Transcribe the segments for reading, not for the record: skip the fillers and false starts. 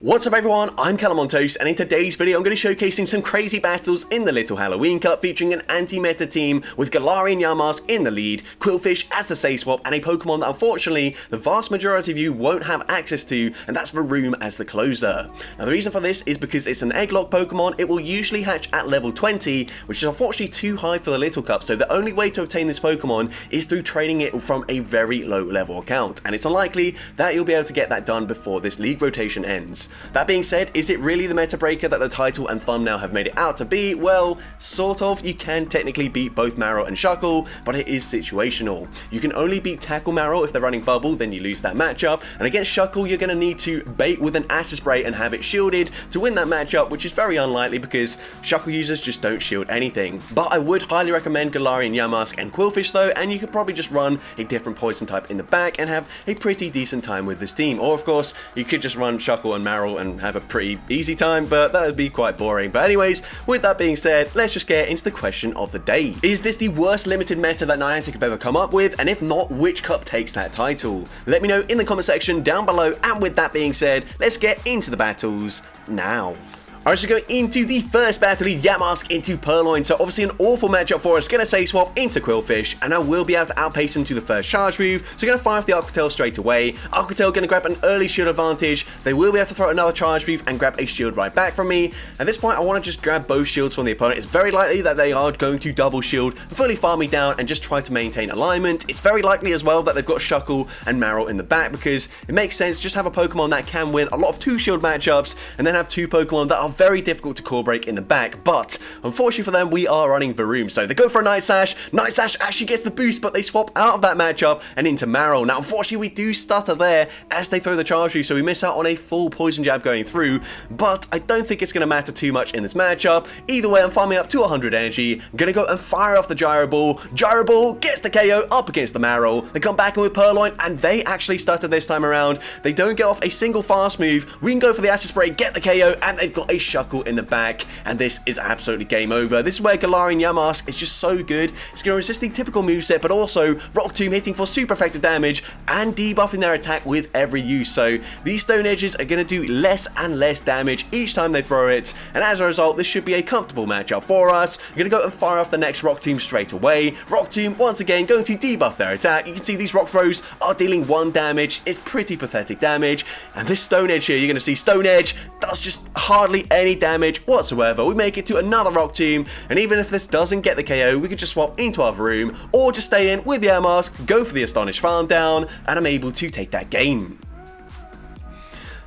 What's up everyone, I'm CallumOnToast, and in today's video I'm going to be showcasing some crazy battles in the Little Halloween Cup featuring an anti-meta team with Galarian Yamask in the lead, Quillfish as the safe swap, and a Pokemon that unfortunately the vast majority of you won't have access to, and that's Varoom as the closer. Now the reason for this is because it's an egg-lock Pokemon. It will usually hatch at level 20, which is unfortunately too high for the Little Cup, so the only way to obtain this Pokemon is through training it from a very low level account, and it's unlikely that you'll be able to get that done before this league rotation ends. That being said, is it really the meta breaker that the title and thumbnail have made it out to be? Well, sort of. You can technically beat both Marrow and Shuckle, but it is situational. You can only beat Tackle Marrow if they're running Bubble, then you lose that matchup, and against Shuckle you're going to need to bait with an Acid Spray and have it shielded to win that matchup, which is very unlikely because Shuckle users just don't shield anything. But I would highly recommend Galarian Yamask and Quillfish though, and you could probably just run a different poison type in the back and have a pretty decent time with this team. Or of course, you could just run Shuckle and Marrow and have a pretty easy time, but that would be quite boring. But anyways, with that being said, let's just get into the question of the day. Is this the worst limited meta that Niantic have ever come up with? And if not, which cup takes that title? Let me know in the comment section down below, and with that being said, let's get into the battles now. Alright, so going into the first battle, Yamask into Purloin. So obviously an awful matchup for us. Gonna say swap into Quillfish, and I will be able to outpace him to the first charge move. So gonna fire off the Aquatail straight away. Aquatail gonna grab an early shield advantage. They will be able to throw another charge move and grab a shield right back from me. At this point, I want to just grab both shields from the opponent. It's very likely that they are going to double shield and fully farm me down and just try to maintain alignment. It's very likely as well that they've got Shuckle and Marrow in the back, because it makes sense. Just have a Pokemon that can win a lot of two shield matchups, and then have two Pokemon that are very difficult to core break in the back. But unfortunately for them, we are running Varoom, so they go for a Night Slash. Night Slash actually gets the boost, but they swap out of that matchup and into Marrow. Now unfortunately we do stutter there as they throw the charge through, so we miss out on a full poison jab going through, but I don't think it's going to matter too much in this matchup. Either way, I'm farming up to 100 energy. I'm gonna go and fire off the Gyro Ball. Gyro Ball gets the KO up against the Marrow. They come back in with Purloin, and they actually stutter this time around. They don't get off a single fast move. We can go for the Acid Spray, get the KO, and they've got a Shuckle in the back, and this is absolutely game over. This is where Galarian Yamask is just so good. It's going to resist the typical moveset, but also Rock Tomb hitting for super effective damage and debuffing their attack with every use. So these Stone Edges are going to do less and less damage each time they throw it, and as a result, this should be a comfortable matchup for us. We're going to go and fire off the next Rock Tomb straight away. Rock Tomb, once again, going to debuff their attack. You can see these rock throws are dealing 1 damage. It's pretty pathetic damage, and this Stone Edge here, you're going to see Stone Edge does just hardly any damage whatsoever. We make it to another Rock Tomb, and even if this doesn't get the KO, we could just swap into our Varoom, or just stay in with the Yamask, go for the Astonish farm down, and I'm able to take that game.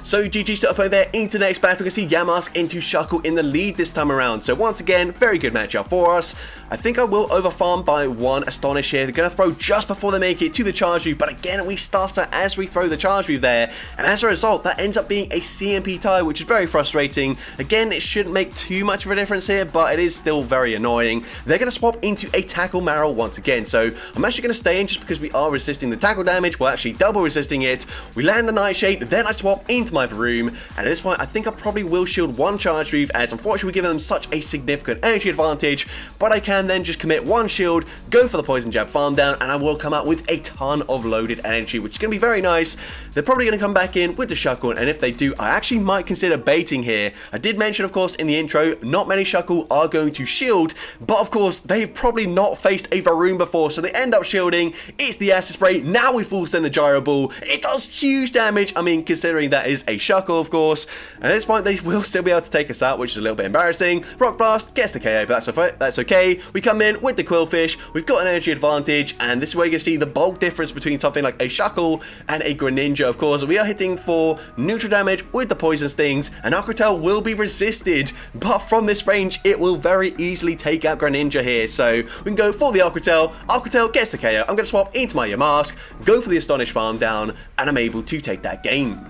So GG's to opponent there into the next battle. We can see Yamask into Shuckle in the lead this time around. So once again, very good matchup for us. I think I will overfarm by 1 Astonish here. They're going to throw just before they make it to the charge move, but again, we stutter as we throw the charge move there. And as a result, that ends up being a CMP tie, which is very frustrating. Again, it shouldn't make too much of a difference here, but it is still very annoying. They're going to swap into a Tackle Marrow once again. So I'm actually going to stay in just because we are resisting the tackle damage. We're actually double resisting it. We land the Nightshade, then I swap into my Varoom, and at this point I think I probably will shield 1 charge move, as unfortunately we're giving them such a significant energy advantage, but I can then just commit 1 shield, go for the poison jab farm down, and I will come out with a ton of loaded energy, which is going to be very nice. They're probably going to come back in with the Shuckle, and if they do, I actually might consider baiting here. I did mention, of course, in the intro, not many Shuckle are going to shield, but of course they've probably not faced a Varoom before, so they end up shielding. It's the Acid Spray. Now we full send the Gyro Ball. It does huge damage, I mean, considering that is a Shuckle, of course, and at this point they will still be able to take us out, which is a little bit embarrassing. Rock Blast gets the KO, but that's okay. We come in with the Quillfish, we've got an energy advantage, and this is where you can see the bulk difference between something like a Shuckle and a Greninja. Of course, we are hitting for neutral damage with the Poison Stings, and Aquatail will be resisted, but from this range it will very easily take out Greninja here, so we can go for the Aquatail. Aquatail gets the KO. I'm going to swap into my Yamask, go for the Astonish farm down, and I'm able to take that game.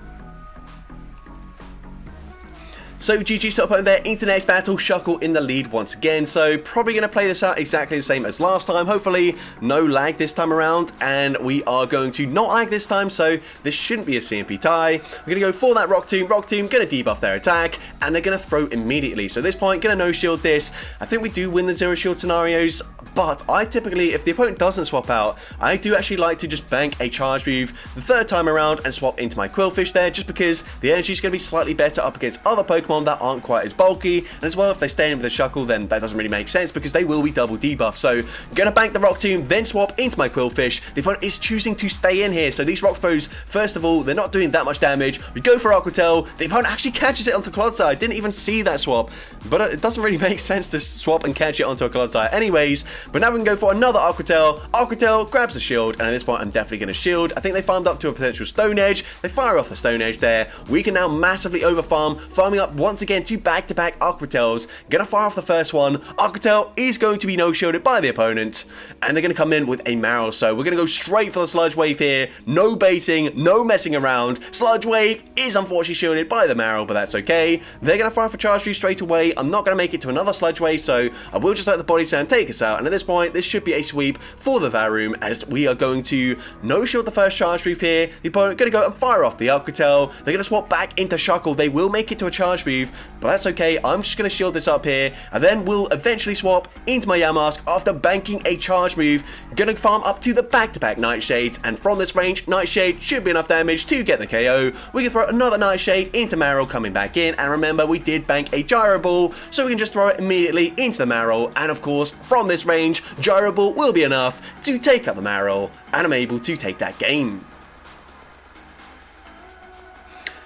So GG's to opponent there into the next battle. Shuckle in the lead once again. So probably going to play this out exactly the same as last time. Hopefully no lag this time around, and we are going to not lag this time, so this shouldn't be a CMP tie. We're going to go for that Rock Tomb. Rock Tomb going to debuff their attack, and they're going to throw immediately. So at this point, going to no shield this. I think we do win the 0 shield scenarios, but I typically, if the opponent doesn't swap out, I do actually like to just bank a charge move the third time around and swap into my Quillfish there, just because the energy is going to be slightly better up against other Pokemon that aren't quite as bulky, and as well, if they stay in with a Shuckle, then that doesn't really make sense because they will be double debuffed. So I'm going to bank the Rock Tomb, then swap into my Quillfish. The opponent is choosing to stay in here, so these Rock Throws, first of all, they're not doing that much damage. We go for Aqua Tail, the opponent actually catches it onto Clodsire. I didn't even see that swap, but it doesn't really make sense to swap and catch it onto a Clodsire anyways. But now we can go for another Aqua Tail. Aqua Tail grabs the shield, and at this point I'm definitely going to shield. I think they farmed up to a potential Stone Edge. They fire off the Stone Edge there. We can now massively over farm, farming up once again to back-to-back Aqua Tails. Gonna fire off the first one. Aqua Tail is going to be no-shielded by the opponent, and they're going to come in with a Marill. So we're going to go straight for the Sludge Wave here. No baiting, no messing around. Sludge Wave is unfortunately shielded by the Marill, but that's okay. They're going to fire for Charge Tree straight away. I'm not going to make it to another Sludge Wave, so I will just let the Body Slam take us out. And at this point, this should be a sweep for the Varoom, as we are going to no-shield the first Charge Reef here. The opponent going to go and fire off the Aqua Tail. They're going to swap back into Shuckle. They will make it to a Charge Move, but that's okay. I'm just going to shield this up here, and then we'll eventually swap into my Yamask after banking a Charge Move. Going to farm up to the back-to-back Nightshades, and from this range, Nightshade should be enough damage to get the KO. We can throw another Nightshade into Marill coming back in, and remember, we did bank a Gyro Ball, so we can just throw it immediately into the Marill, and of course, from this range, Gyro Ball will be enough to take out the Marill, and I'm able to take that game.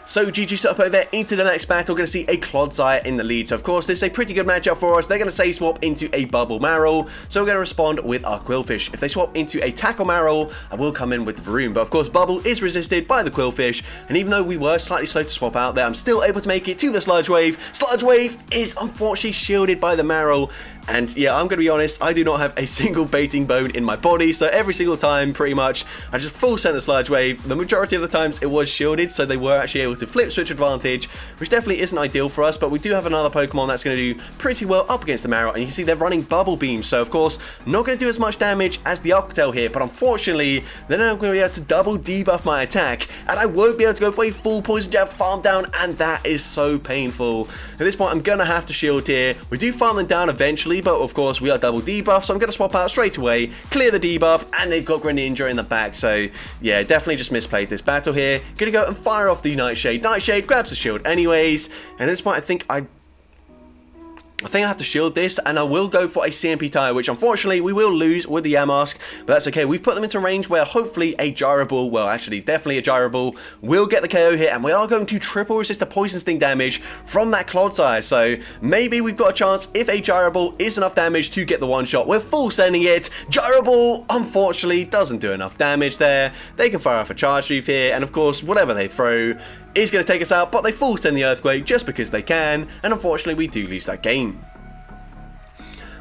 So GG set up over there into the next battle. Going to see a Clodsire in the lead. So of course this is a pretty good matchup for us. They're going to say swap into a Bubble Marill. So we're going to respond with our Quillfish. If they swap into a Tackle Marill, I will come in with the Varoom. But of course Bubble is resisted by the Quillfish. And even though we were slightly slow to swap out there, I'm still able to make it to the Sludge Wave. Sludge Wave is unfortunately shielded by the Marill. And yeah, I'm going to be honest, I do not have a single baiting bone in my body, so every single time, pretty much, I just full sent the Sludge Wave. The majority of the times it was shielded, so they were actually able to flip switch advantage, which definitely isn't ideal for us, but we do have another Pokemon that's going to do pretty well up against the Marill, and you can see they're running Bubble Beam, so of course, not going to do as much damage as the Aqua Tail here, but unfortunately, they're now going to be able to double debuff my attack, and I won't be able to go for a full Poison Jab farm down, and that is so painful. At this point, I'm going to have to shield here. We do farm them down eventually, but of course we are double debuff, so I'm going to swap out straight away, clear the debuff, and they've got Greninja in the back, so yeah, definitely just misplayed this battle here. Going to go and fire off the Nightshade. Nightshade grabs the shield anyways, and at this point I think I have to shield this, and I will go for a CMP tire, which unfortunately we will lose with the Yamask, but that's okay. We've put them into range where hopefully a Gyro Ball, well actually definitely a Gyro Ball, will get the KO here, and we are going to triple resist the Poison Sting damage from that Clodsire, so maybe we've got a chance if a Gyro Ball is enough damage to get the one shot. We're full sending it. Gyro Ball unfortunately doesn't do enough damage there. They can fire off a Charge Reef here, and of course whatever they throw is going to take us out, but they full send the Earthquake just because they can, and unfortunately we do lose that game.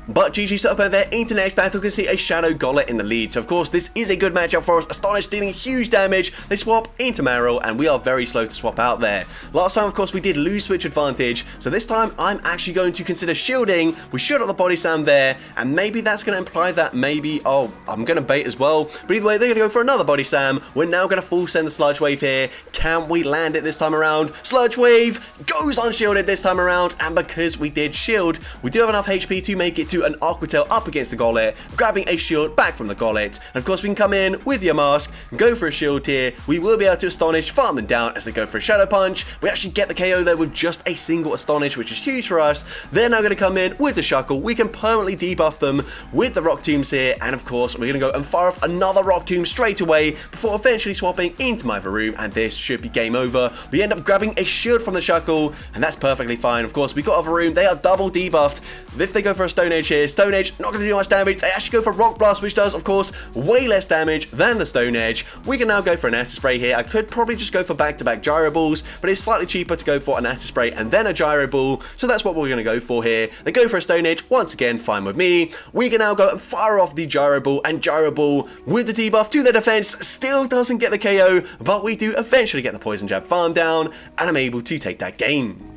But GG set up over there into the next battle. We can see a Shadow Golett in the lead. So of course this is a good matchup for us. Astonish dealing huge damage. They swap into Marill, and we are very slow to swap out there. Last time of course we did lose switch advantage, so this time I'm actually going to consider shielding. We should have the Body Slam there, and maybe that's going to imply that maybe, oh, I'm going to bait as well. But either way, they're going to go for another Body Slam. We're now going to full send the Sludge Wave here. Can we land it this time around? Sludge Wave goes unshielded this time around, and because we did shield, we do have enough HP to make it to an Aqua Tail up against the Golett, grabbing a shield back from the Golett. And of course we can come in with your mask, go for a shield here. We will be able to Astonish, farm them down as they go for a Shadow Punch. We actually get the KO there with just a single Astonish, which is huge for us. They're now going to come in with the Shuckle. We can permanently debuff them with the Rock Tombs here, and of course we're going to go and fire off another Rock Tomb straight away before eventually swapping into my Varoom, and this should be game over. We end up grabbing a shield from the Shuckle, and that's perfectly fine. Of course we got a Varoom. They are double debuffed. If they go for a Stone Edge here, Stone Edge not going to do much damage. They actually go for Rock Blast, which does, of course, way less damage than the Stone Edge. We can now go for an Acid Spray here. I could probably just go for back-to-back Gyro Balls, but it's slightly cheaper to go for an Acid Spray and then a Gyro Ball, so that's what we're going to go for here. They go for a Stone Edge, once again, fine with me. We can now go and fire off the Gyro Ball, and Gyro Ball, with the debuff to the defense, still doesn't get the KO, but we do eventually get the Poison Jab farm down, and I'm able to take that game.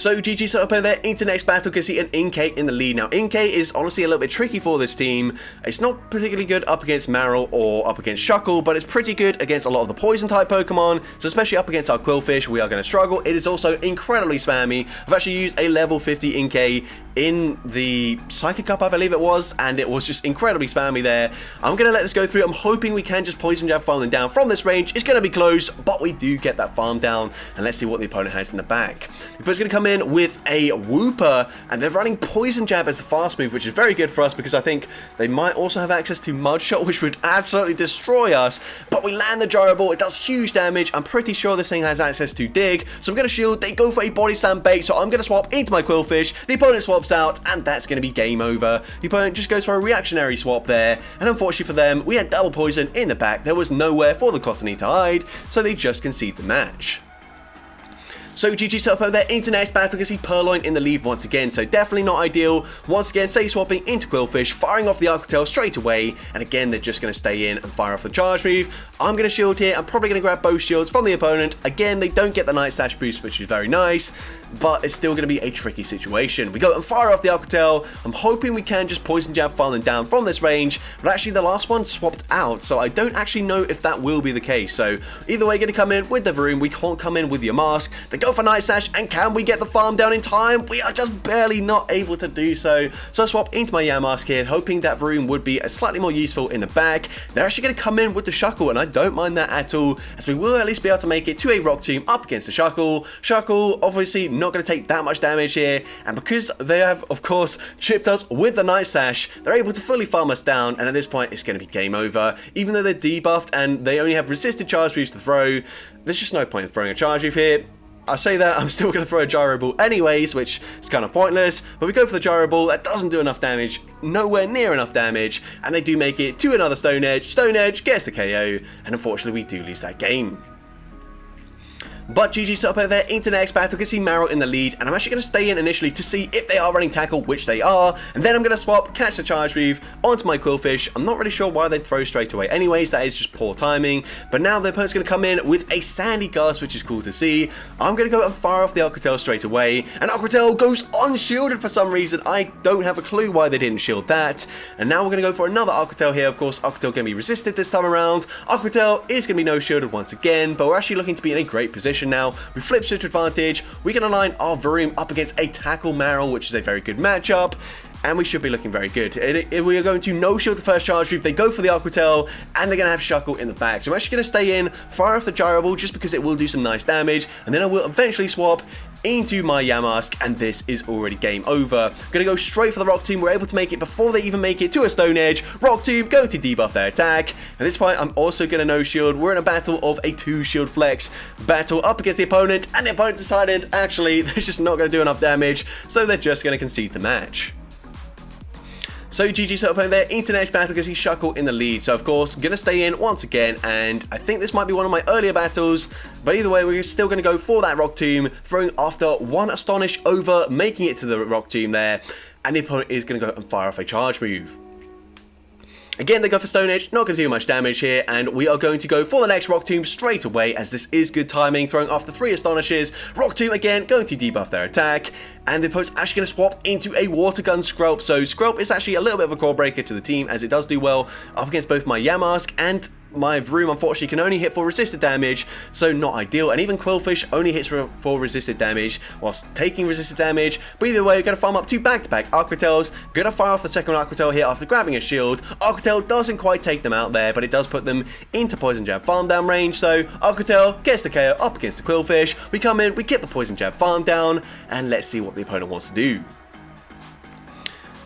So GG set up there into next battle. Can see an Inkay in the lead. Now Inkay is honestly a little bit tricky for this team. It's not particularly good up against Marill or up against Shuckle, but it's pretty good against a lot of the poison type Pokemon. So especially up against our Quillfish, we are going to struggle. It is also incredibly spammy. I've actually used a level 50 Inkay in the Psychic Cup, I believe it was, and it was just incredibly spammy there. I'm going to let this go through. I'm hoping we can just Poison Jab farm them down from this range. It's going to be close, but we do get that farm down, and let's see what the opponent has in the back. The opponent's going to come in with a Wooper, and they're running Poison Jab as the fast move, which is very good for us because I think they might also have access to Mud Shot, which would absolutely destroy us, but we land the Gyro Ball. It does huge damage. I'm pretty sure this thing has access to Dig, so I'm going to shield. They go for a Body Slam bait, so I'm going to swap into my Quillfish. The opponent swaps out, and that's going to be game over. The opponent just goes for a reactionary swap there, and unfortunately for them, we had double poison in the back. There was nowhere for the Cottonee to hide, so they just concede the match. So GG set up there into next battle. Can see Purloin in the lead once again, so definitely not ideal. Once again, say swapping into Quillfish, firing off the Arctotail straight away, and again they're just going to stay in and fire off the charge move. I'm going to shield here. I'm probably going to grab both shields from the opponent. Again, they don't get the Night Slash boost, which is very nice, but it's still going to be a tricky situation. We go and fire off the Arctotail. I'm hoping we can just Poison Jab farm them down from this range, but actually the last one swapped out, so I don't actually know if that will be the case. So either way, going to come in with the Varoom. We can't come in with your mask. They go for Night Slash, and can we get the farm down in time? We are just barely not able to do so. So I swap into my Yamask here, hoping that Varoom would be slightly more useful in the back. They're actually going to come in with the Shuckle, and I don't mind that at all, as we will at least be able to make it to a Rock Tomb up against the Shuckle. Shuckle obviously not going to take that much damage here, and because they have of course chipped us with the Night Slash, they're able to fully farm us down, and at this point it's going to be game over. Even though they're debuffed and they only have resisted charge moves to throw, there's just no point in throwing a charge move here. I say that, I'm still going to throw a Gyro Ball anyways, which is kind of pointless, but we go for the Gyro Ball. That doesn't do enough damage, nowhere near enough damage, and they do make it to another Stone Edge. Stone Edge gets the KO, and unfortunately we do lose that game. But GG set up there into the next battle. Can see Marill in the lead, and I'm actually going to stay in initially to see if they are running Tackle, which they are, and then I'm going to swap, catch the charge move onto my Quillfish. I'm not really sure why they'd throw straight away anyways, that is just poor timing, but now the opponent's going to come in with a Sandy Gust, which is cool to see. I'm going to go and fire off the Arctotail straight away, and Arctotail goes unshielded for some reason. I don't have a clue why they didn't shield that, and now we're going to go for another Arctotail here. Of course, Arctotail going to be resisted this time around. Arctotail is going to be no shielded once again, but we're actually looking to be in a great position now. We flip switch advantage. We can align our Varoom up against a Tackle Marill, which is a very good matchup, and we should be looking very good. We are going to no shield the first charge move. They go for the Arctotail, and they're going to have Shuckle in the back. So I'm actually going to stay in, fire off the Gyro Ball just because it will do some nice damage, and then I will eventually swap into my Yamask, and this is already game over. I'm going to go straight for the Rock Tomb. We're able to make it before they even make it to a Stone Edge. Rock Tomb going to debuff their attack. At this point, I'm also going to no shield. We're in a battle of a 2-shield flex battle up against the opponent, and the opponent decided, actually, they're just not going to do enough damage, so they're just going to concede the match. So GG set up there into next battle because he's Shuckle in the lead. So of course, going to stay in once again, and I think this might be one of my earlier battles, but either way, we're still going to go for that Rock Tomb, throwing after one Astonish over, making it to the Rock Tomb there, and the opponent is going to go and fire off a charge move. Again, they go for Stone Edge, not going to do much damage here, and we are going to go for the next Rock Tomb straight away, as this is good timing, throwing after 3 Astonishes. Rock Tomb again, going to debuff their attack, and the opponent's actually going to swap into a Water Gun Skrelp. So Skrelp is actually a little bit of a core breaker to the team, as it does do well up against both my Yamask and my Varoom. Unfortunately can only hit for resisted damage, so not ideal, and even Quillfish only hits for resisted damage whilst taking resisted damage. But either way, we're going to farm up 2 back-to-back Arctotails. Going to fire off the second Arctotail here after grabbing a shield. Arctotail doesn't quite take them out there, but it does put them into Poison Jab farm down range, so Arctotail gets the KO up against the Quillfish. We come in, we get the Poison Jab farm down, and let's see what the opponent wants to do.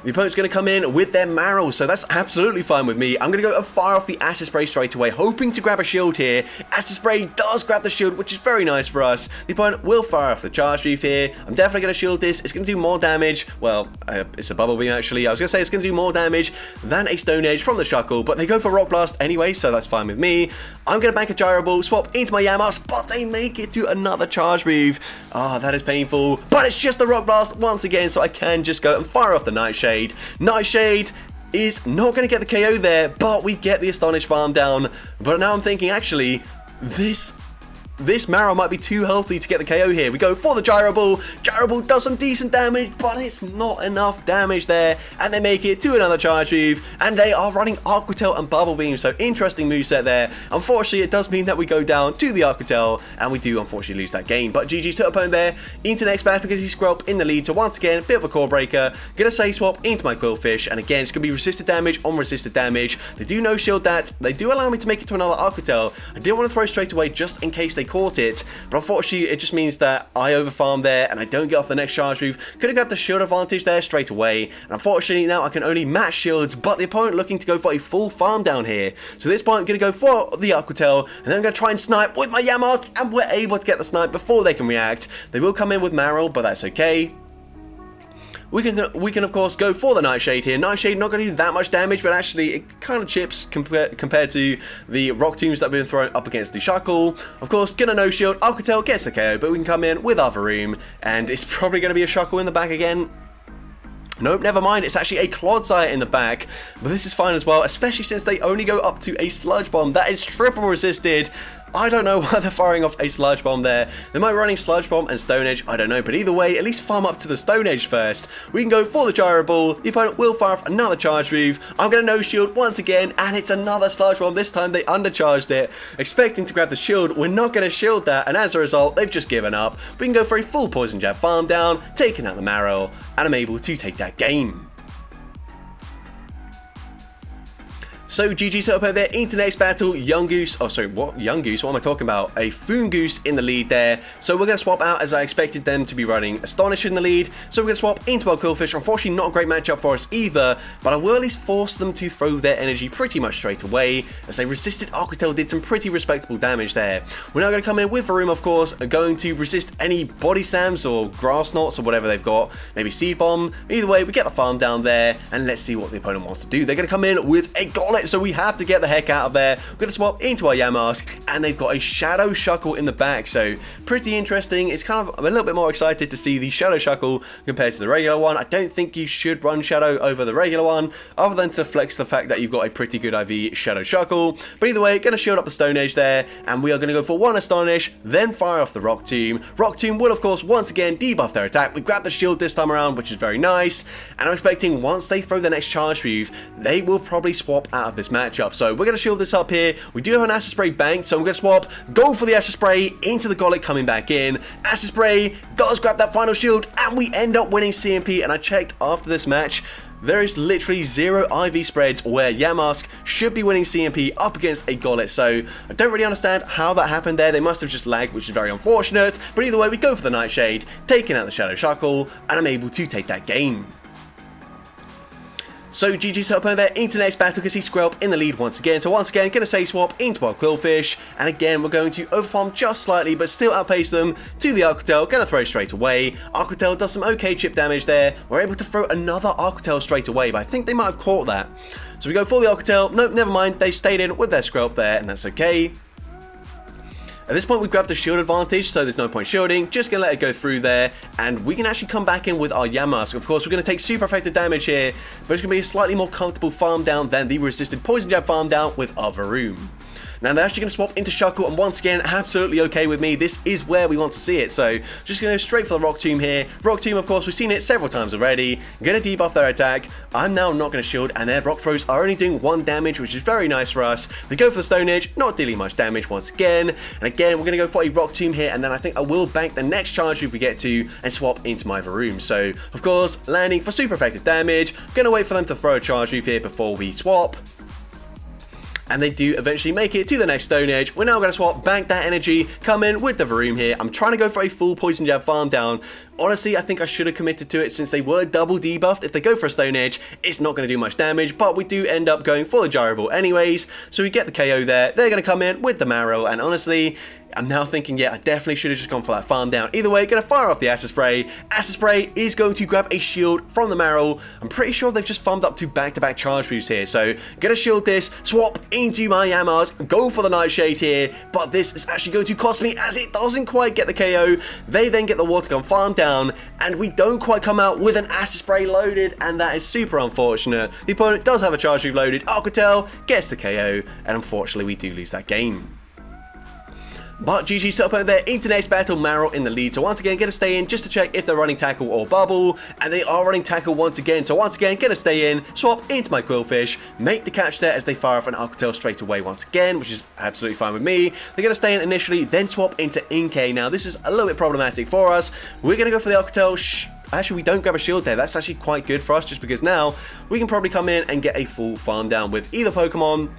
The opponent's going to come in with their Marill, so that's absolutely fine with me. I'm going to go and fire off the Acid Spray straight away, hoping to grab a shield here. Acid Spray does grab the shield, which is very nice for us. The opponent will fire off the Charge Move here. I'm definitely going to shield this. It's going to do more damage. Well, it's a Bubble Beam actually. I was going to say it's going to do more damage than a Stone Edge from the Shuckle, but they go for Rock Blast anyway, so that's fine with me. I'm going to bank a Gyro Ball, swap into my Yamask, but they make it to another Charge Move. Ah, that is painful, but it's just the Rock Blast once again, so I can just go and fire off the Nightshade. Nightshade is not going to get the KO there, but we get the Astonish farm down. But now I'm thinking, actually, this this Marrow might be too healthy to get the KO here. We go for the Gyro Ball. Gyro Ball does some decent damage, but it's not enough damage there. And they make it to another charge move. And they are running Aqua Tail and Bubble Beam. So interesting moveset there. Unfortunately, it does mean that we go down to the Aqua Tail. And we do unfortunately lose that game. But GG's to opponent there. Into next battle because he's Squirrel in the lead. So once again, bit of a core breaker. Gonna say swap into my Quillfish. And again, it's gonna be resisted damage on resisted damage. They do no shield that. They do allow me to make it to another Aqua Tail. I didn't want to throw straight away just in case they caught it. But unfortunately, it just means that I overfarm there and I don't get off the next charge move. Could have got the shield advantage there straight away. And unfortunately, now I can only match shields, but the opponent looking to go for a full farm down here. So at this point, I'm going to go for the Aqua Tail, and then I'm going to try and snipe with my Yamask, and we're able to get the snipe before they can react. They will come in with Marrow, but that's okay. We can of course go for the Nightshade here. Nightshade not going to do that much damage, but actually it kind of chips compared to the Rock Tombs that have been thrown up against the Shuckle. Of course, gonna no shield. Aqua Tail gets the KO, but we can come in with our Varoom, and it's probably going to be a Shuckle in the back again. Nope, never mind, it's actually a Clodsire in the back, but this is fine as well, especially since they only go up to a Sludge Bomb. That is triple resisted. I don't know why they're firing off a Sludge Bomb there. They might be running Sludge Bomb and Stone Edge, I don't know, but either way, at least farm up to the Stone Edge first. We can go for the Gyro Ball. The opponent will fire off another charge move. I'm going to no shield once again, and it's another Sludge Bomb. This time they undercharged it, expecting to grab the shield. We're not going to shield that, and as a result, they've just given up. We can go for a full Poison Jab farm down, taking out the Marrow, and I'm able to take that game. So GG's up over there into next battle. Young Goose, oh sorry, what? Young Goose, what am I talking about? A Foongoose in the lead there. So we're going to swap out as I expected them to be running Astonish in the lead. So we're going to swap into our Quillfish. Unfortunately, not a great matchup for us either, but I will at least force them to throw their energy pretty much straight away, as they resisted Aqua Tail, did some pretty respectable damage there. We're now going to come in with Varoom, of course, going to resist any Body Slams or Grass Knots or whatever they've got. Maybe Seed Bomb. Either way, we get the farm down there, and let's see what the opponent wants to do. They're going to come in with a Gollet, so we have to get the heck out of there. We're going to swap into our Yamask, and they've got a Shadow Shuckle in the back, so pretty interesting. It's kind of, I'm a little bit more excited to see the Shadow Shuckle compared to the regular one. I don't think you should run Shadow over the regular one, other than to flex the fact that you've got a pretty good IV Shadow Shuckle. But either way, going to shield up the Stone Edge there, and we are going to go for one Astonish, then fire off the Rock Tomb. Rock Tomb will, of course, once again debuff their attack. We grab the shield this time around, which is very nice, and I'm expecting once they throw the next charge move, they will probably swap out of this matchup. So we're going to shield this up here. We do have an Acid Spray banked, so I'm going to swap, go for the Acid Spray into the Gollet coming back in. Acid Spray does grab that final shield, and we end up winning CMP. And I checked after this match, there is literally 0 IV spreads where Yamask should be winning CMP up against a Gollet, so I don't really understand how that happened there. They must have just lagged, which is very unfortunate, but either way, we go for the Nightshade, taking out the Shadow Shuckle, and I'm able to take that game. So GG's to opponent there into next battle because he's Squirrel in the lead once again. So once again, going to say swap into our Quillfish. And again, we're going to overfarm just slightly, but still outpace them to the Aqua Tail. Going to throw straight away. Aqua Tail does some okay chip damage there. We're able to throw another Aqua Tail straight away, but I think they might have caught that. So we go for the Aqua Tail. Nope, never mind. They stayed in with their Squirrel there, and that's okay. At this point, we grabbed the shield advantage, so there's no point shielding. Just going to let it go through there, and we can actually come back in with our Yamask. Of course, we're going to take super effective damage here, but it's going to be a slightly more comfortable farm down than the resisted Poison Jab farm down with our Varoom. Now they're actually going to swap into Shuckle, and once again, absolutely okay with me. This is where we want to see it, so just going to go straight for the Rock Tomb here. Rock Tomb, of course, we've seen it several times already. Going to debuff their attack. I'm now not going to shield, and their Rock Throws are only doing 1 damage, which is very nice for us. They go for the Stone Edge, not dealing much damage once again. And again, we're going to go for a Rock Tomb here, and then I think I will bank the next charge if we get to, and swap into my Varoom. So, of course, landing for super effective damage. Going to wait for them to throw a charge move here before we swap. And they do eventually make it to the next Stone Edge. We're now going to swap, bank that energy, come in with the Varoom here. I'm trying to go for a full Poison Jab farm down. Honestly, I think I should have committed to it since they were double debuffed. If they go for a Stone Edge, it's not going to do much damage, but we do end up going for the Gyro Ball anyways. So we get the KO there. They're going to come in with the Marrow, and honestly, I'm now thinking, yeah, I definitely should have just gone for that farm down. Either way, going to fire off the Acid Spray. Acid Spray is going to grab a shield from the Marrow. I'm pretty sure they've just farmed up to back-to-back charge moves here. So, going to shield this, swap into my Yamask, go for the Nightshade here. But this is actually going to cost me as it doesn't quite get the KO. They then get the Water Gun farm down, and we don't quite come out with an Acid Spray loaded, and that is super unfortunate. The opponent does have a charge move loaded. Aqua Tail gets the KO, and unfortunately, we do lose that game. But GG's to opponent there into next battle, Marrow in the lead. So once again, going to stay in just to check if they're running tackle or bubble. And they are running tackle once again. So once again, going to stay in, swap into my Quillfish, make the catch there as they fire off an Aquatail straight away once again, which is absolutely fine with me. They're going to stay in initially, then swap into Inkay. Now this is a little bit problematic for us. We're going to go for the Aquatail. Actually, we don't grab a shield there. That's actually quite good for us just because now we can probably come in and get a full farm down with either Pokemon.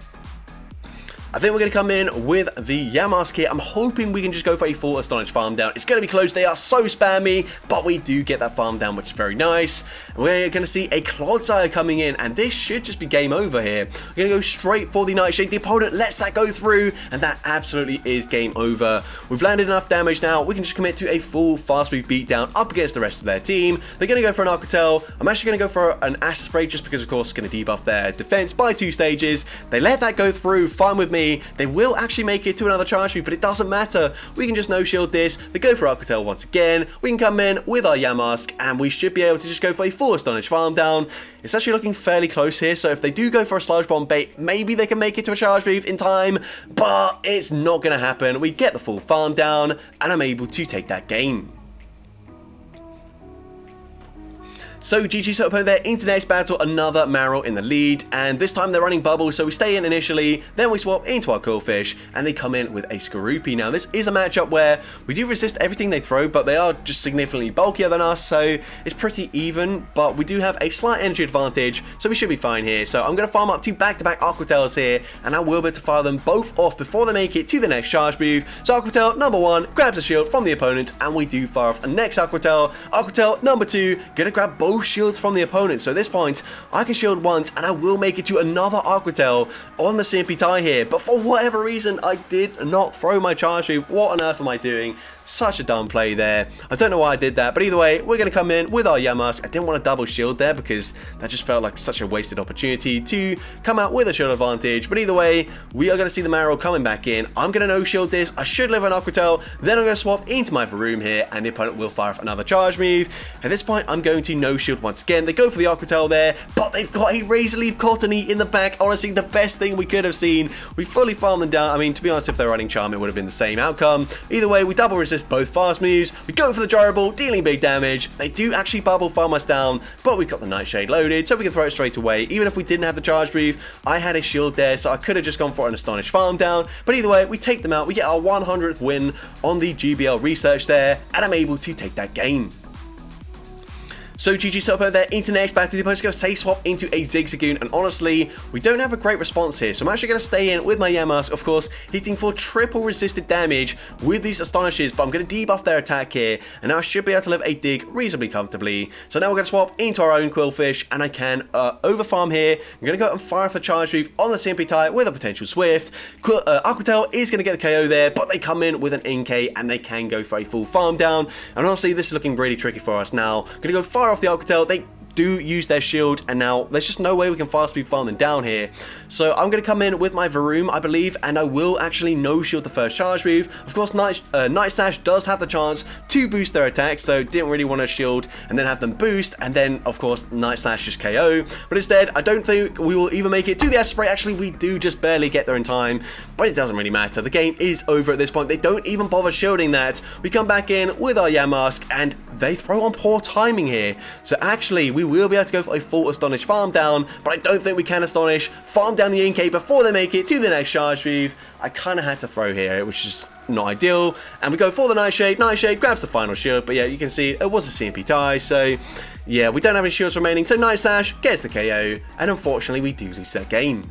I think we're going to come in with the Yamask here. I'm hoping we can just go for a full Astonish farm down. It's going to be close. They are so spammy, but we do get that farm down, which is very nice. We're going to see a Clodsire coming in, and this should just be game over here. We're going to go straight for the Nightshade. The opponent lets that go through, and that absolutely is game over. We've landed enough damage now. We can just commit to a full fast move beatdown up against the rest of their team. They're going to go for an Aquatail. I'm actually going to go for an Acid Spray just because, of course, it's going to debuff their defense by 2 stages. They let that go through. Fine with me. They will actually make it to another charge move, but it doesn't matter. We can just no-shield this. They go for Aquatail once again. We can come in with our Yamask, and we should be able to just go for a full Astonish farm down. It's actually looking fairly close here, so if they do go for a Sludge Bomb bait, maybe they can make it to a charge move in time, but it's not going to happen. We get the full farm down, and I'm able to take that game. So GG's to opponent there into next battle, another Marrow in the lead, and this time they're running bubble, so we stay in initially, then we swap into our Quillfish, and they come in with a Skorupi. Now this is a matchup where we do resist everything they throw, but they are just significantly bulkier than us, so it's pretty even, but we do have a slight energy advantage, so we should be fine here. So I'm going to farm up 2 back-to-back Aquatails here, and I will be able to fire them both off before they make it to the next charge move. So Aquatail number 1 grabs a shield from the opponent, and we do fire off the next Aquatail. Aquatail number 2 going to grab both shields from the opponent, so at this point I can shield once and I will make it to another Aquatail on the CMP tie here, but for whatever reason I did not throw my charge move. What on earth am I doing? Such a dumb play there. I don't know why I did that, but either way, we're going to come in with our Yamask. I didn't want to double shield there because that just felt like such a wasted opportunity to come out with a shield advantage, but either way, we are going to see the Marrow coming back in. I'm going to no-shield this. I should live on Aquatail, then I'm going to swap into my Varoom here, and the opponent will fire off another charge move. At this point, I'm going to no-shield once again. They go for the Aquatail there, but they've got a Razor Leaf Cottony in the back. Honestly, the best thing we could have seen. We fully farmed them down. I mean, to be honest, if they're running Charm, it would have been the same outcome. Either way, we double resist both fast moves. We go for the Gyrable, dealing big damage. They do actually bubble farm us down, but we've got the Nightshade loaded, so we can throw it straight away. Even if we didn't have the charge move, I had a shield there, so I could have just gone for an Astonish farm down. But either way, we take them out. We get our 100th win on the GBL research there, and I'm able to take that game. So GG's to opponent there into next battle. The opponent's going to say swap into a Zigzagoon, and honestly, we don't have a great response here, so I'm actually going to stay in with my Yamask, of course, hitting for triple resisted damage with these Astonishes, but I'm going to debuff their attack here, and now I should be able to live a dig reasonably comfortably. So now we're going to swap into our own Quillfish, and I can overfarm here. I'm going to go and fire off the charge move on the CMP tie with a potential Swift. Aquatail is going to get the KO there, but they come in with an Inkay, and they can go for a full farm down, and honestly, this is looking really tricky for us now. I'm going to go fire off the Aquatail. They do use their shield, and now there's just no way we can fast speed farm them down here. So I'm going to come in with my Varoom, I believe, and I will actually no shield the first charge move. Of course, Night Slash does have the chance to boost their attack, so didn't really want to shield and then have them boost, and then of course Night Slash just KO. But instead, I don't think we will even make it to the Acid Spray. Actually, we do just barely get there in time, but it doesn't really matter. The game is over at this point. They don't even bother shielding that. We come back in with our Yamask, and they throw on poor timing here. So actually, we will be able to go for a full Astonish farm down, but I don't think we can Astonish farm down the Inkay before they make it to the next charge move. I kind of had to throw here, which is not ideal, and we go for the Nightshade. Nightshade grabs the final shield, but yeah, you can see it was a CMP tie, so yeah, we don't have any shields remaining, so Night Slash gets the KO, and unfortunately we do lose that game.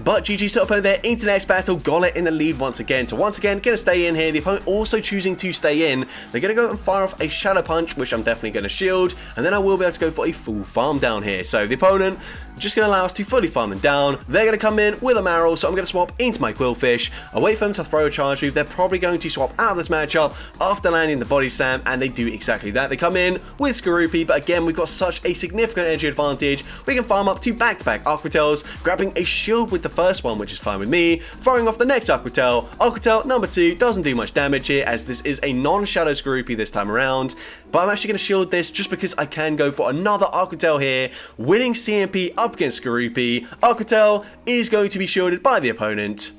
But GG's to opponent there into next battle, Golett in the lead once again. So once again, going to stay in here. The opponent also choosing to stay in. They're going to go and fire off a Shadow Punch, which I'm definitely going to shield. And then I will be able to go for a full farm down here. So the opponent just going to allow us to fully farm them down. They're going to come in with a Marrow, so I'm going to swap into my Quillfish. I wait for them to throw a charge move. They're probably going to swap out of this matchup after landing the Body Slam, and they do exactly that. They come in with Skorupi, but again, we've got such a significant energy advantage. We can farm up to back-to-back Aquatails, grabbing a shield with the first one, which is fine with me, firing off the next Aquatail. Aquatail number 2 doesn't do much damage here, as this is a non-Shadow Skorupi this time around, but I'm actually going to shield this just because I can go for another Aquatail here, winning CMP up against Skorupi. Aquatail is going to be shielded by the opponent.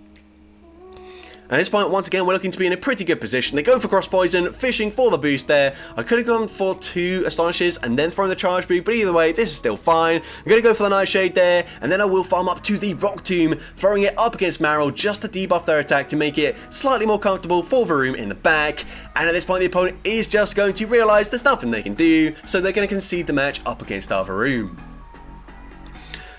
At this point, once again, we're looking to be in a pretty good position. They go for Cross Poison, fishing for the boost there. I could have gone for 2 Astonishes and then thrown the Charge Move, but either way, this is still fine. I'm going to go for the Nightshade there, and then I will farm up to the Rock Tomb, throwing it up against Marill just to debuff their attack to make it slightly more comfortable for Varoom in the back. And at this point, the opponent is just going to realise there's nothing they can do, so they're going to concede the match up against our Varoom.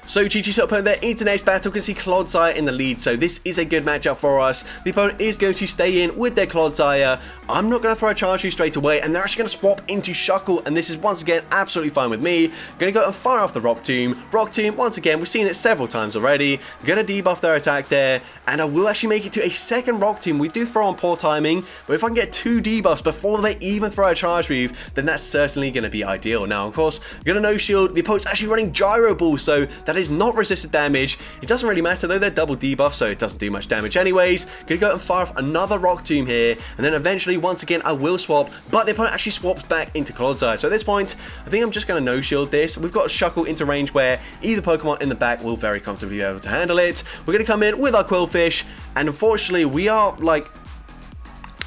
So GG's opponent there into next battle, can see Clodsire in the lead, so this is a good matchup for us. The opponent is going to stay in with their Clodsire. I'm not going to throw a charge through straight away, and they're actually going to swap into Shuckle, and this is once again absolutely fine with me. Going to go and fire off the Rock Tomb. Rock Tomb, once again, we've seen it several times already. I'm going to debuff their attack there, and I will actually make it to a second Rock Tomb. We do throw on poor timing, but if I can get 2 debuffs before they even throw a charge move, then that's certainly going to be ideal. Now, of course, I'm going to no shield. The opponent's actually running Gyro Ball, so that is not resisted damage. It doesn't really matter though, they're double debuff, so it doesn't do much damage anyways. Gonna go and fire off another Rock Tomb here, and then eventually, once again, I will swap, but the opponent actually swaps back into Clodsire. So at this point, I think I'm just gonna no shield this. We've got Shuckle into range where either Pokemon in the back will very comfortably be able to handle it. We're gonna come in with our Quillfish, and unfortunately, we are like,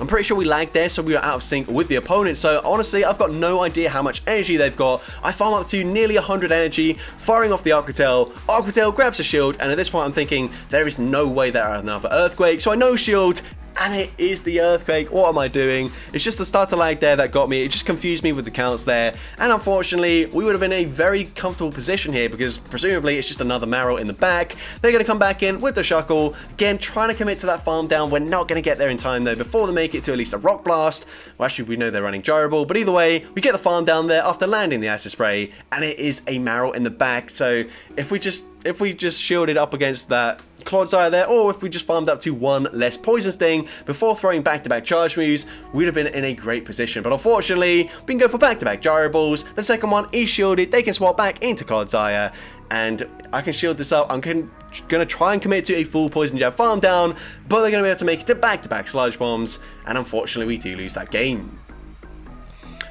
I'm pretty sure we lagged there, so we are out of sync with the opponent. So honestly, I've got no idea how much energy they've got. I farm up to nearly 100 energy, firing off the Arquitell. Arquitell grabs a shield, and at this point I'm thinking, there is no way there are another Earthquake. So I no shield, and it is the Earthquake. What am I doing? It's just the starter lag there that got me. It just confused me with the counts there. And unfortunately, we would have been in a very comfortable position here because presumably it's just another Marill in the back. They're going to come back in with the Shuckle. Again, trying to commit to that farm down. We're not going to get there in time though before they make it to at least a Rock Blast. Well, actually, we know they're running Gyro Ball, but either way, we get the farm down there after landing the Acid Spray, and it is a Marill in the back. So if we just shielded up against that Clodsire there, or if we just farmed up to 1 less Poison Sting before throwing back-to-back charge moves, we'd have been in a great position. But unfortunately, we can go for back-to-back Gyro Balls. The second one is shielded. They can swap back into Clodsire, and I can shield this up. I'm going to try and commit to a full Poison Jab farm down, but they're going to be able to make it to back-to-back Sludge Bombs, and unfortunately, we do lose that game.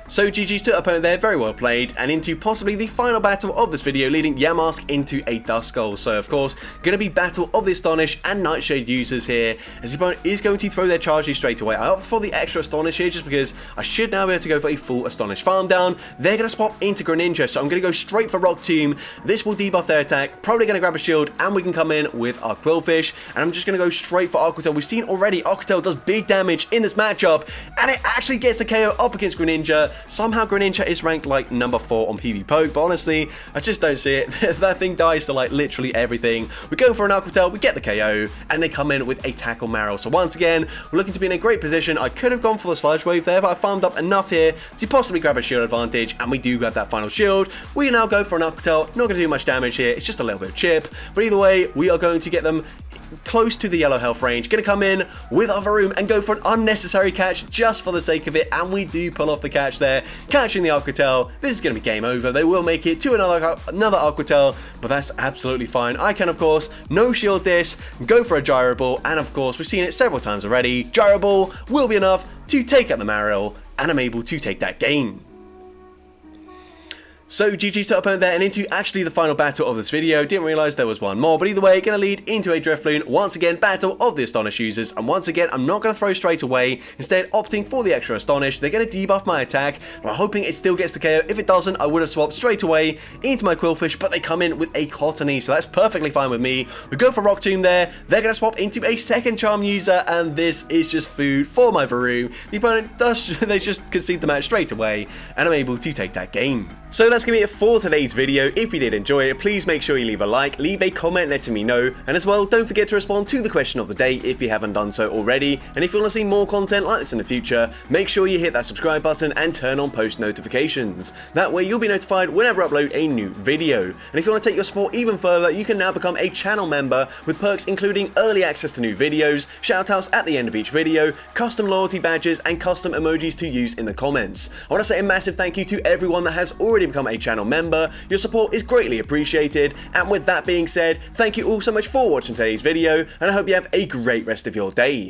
So GG's to the opponent there, very well played, and into possibly the final battle of this video, leading Yamask into a Duskull. So of course, going to be Battle of the Astonish and Nightshade users here, as the opponent is going to throw their charges straight away. I opt for the extra Astonish here just because I should now be able to go for a full Astonish farm down. They're going to swap into Greninja, so I'm going to go straight for Rock Tomb. This will debuff their attack, probably going to grab a shield, and we can come in with our Quillfish, and I'm just going to go straight for Arquitell. We've seen already Arquitell does big damage in this matchup, and it actually gets the KO up against Greninja. Somehow Greninja is ranked like number 4 on PB Poke, but honestly, I just don't see it. That thing dies to like literally everything. We go for an Arquitell, we get the KO, and they come in with a Tackle Marill. So once again, we're looking to be in a great position. I could have gone for the Sludge Wave there, but I farmed up enough here to possibly grab a shield advantage, and we do grab that final shield. We now go for an Arquitell. Not going to do much damage here, it's just a little bit of chip, but either way, we are going to get them close to the yellow health range. Gonna come in with our Varoom and go for an unnecessary catch just for the sake of it, and we do pull off the catch there, catching the Arquitell. This is gonna be game over. They will make it to another Arquitell, but that's absolutely fine. I can of course no shield this, go for a Gyro Ball, and of course we've seen it several times already. Gyro Ball will be enough to take out the Marill, and I'm able to take that game. So GG's to opponent there, and into actually the final battle of this video. Didn't realise there was one more, but either way, going to lead into a Drifloon. Once again, Battle of the Astonish users, and once again, I'm not going to throw straight away, instead opting for the extra Astonish. They're going to debuff my attack, but I'm hoping it still gets the KO. If it doesn't, I would have swapped straight away into my Quillfish, but they come in with a Cottony, so that's perfectly fine with me. We go for Rock Tomb there. They're going to swap into a second Charm user, and this is just food for my Varoom. The opponent they just concede the match straight away, and I'm able to take that game. So that's going to be it for today's video. If you did enjoy it, please make sure you leave a like, leave a comment letting me know, and as well, don't forget to respond to the question of the day if you haven't done so already. And if you want to see more content like this in the future, make sure you hit that subscribe button and turn on post notifications. That way you'll be notified whenever I upload a new video. And if you want to take your support even further, you can now become a channel member with perks including early access to new videos, shoutouts at the end of each video, custom loyalty badges, and custom emojis to use in the comments. I want to say a massive thank you to everyone that has already become a channel member. Your support is greatly appreciated, and with that being said, thank you all so much for watching today's video, and I hope you have a great rest of your day.